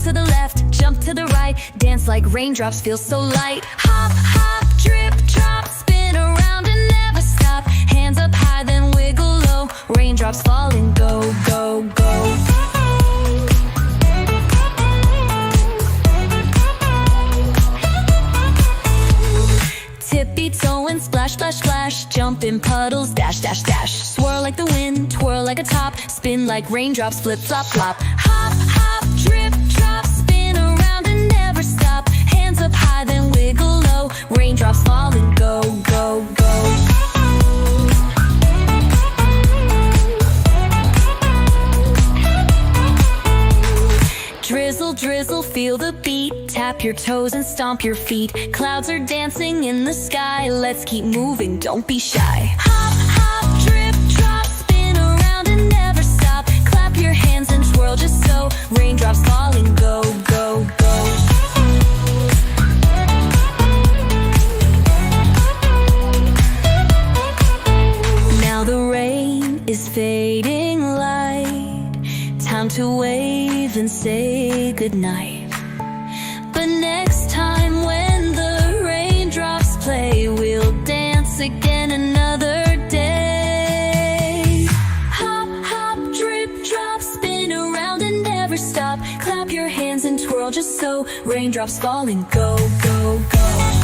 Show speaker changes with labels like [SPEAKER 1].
[SPEAKER 1] to the left, jump to the right, dance like raindrops, feel so light. Hop, hop, drip, drop, spin around and never stop. Hands up high, then wiggle low, raindrops falling, go, go, go. Tippy toe and splash, splash, splash, jump in puddles, dash, dash, dash. Swirl like the wind, twirl like a top, spin like raindrops, flip, flop, flop. Hop, hop, drip, drop, spin around and never stop. Hands up high, then wiggle low, raindrops falling, go, go, go. Drizzle, drizzle, feel the beat. Tap your toes and stomp your feet. Clouds are dancing in the sky. Let's keep moving, don't be shy. Hop, hop, drip, drop, spin around and never stop. Clap your hands and twirl just so. Raindrops falling, go, go, go. Now the rain is fading light. Time to wave and say goodnight. But next time when the raindrops play, we'll dance again another day. Hop, hop, drip, drop, spin around and never stop. Clap your hands and twirl just so. Raindrops falling, go, go, go.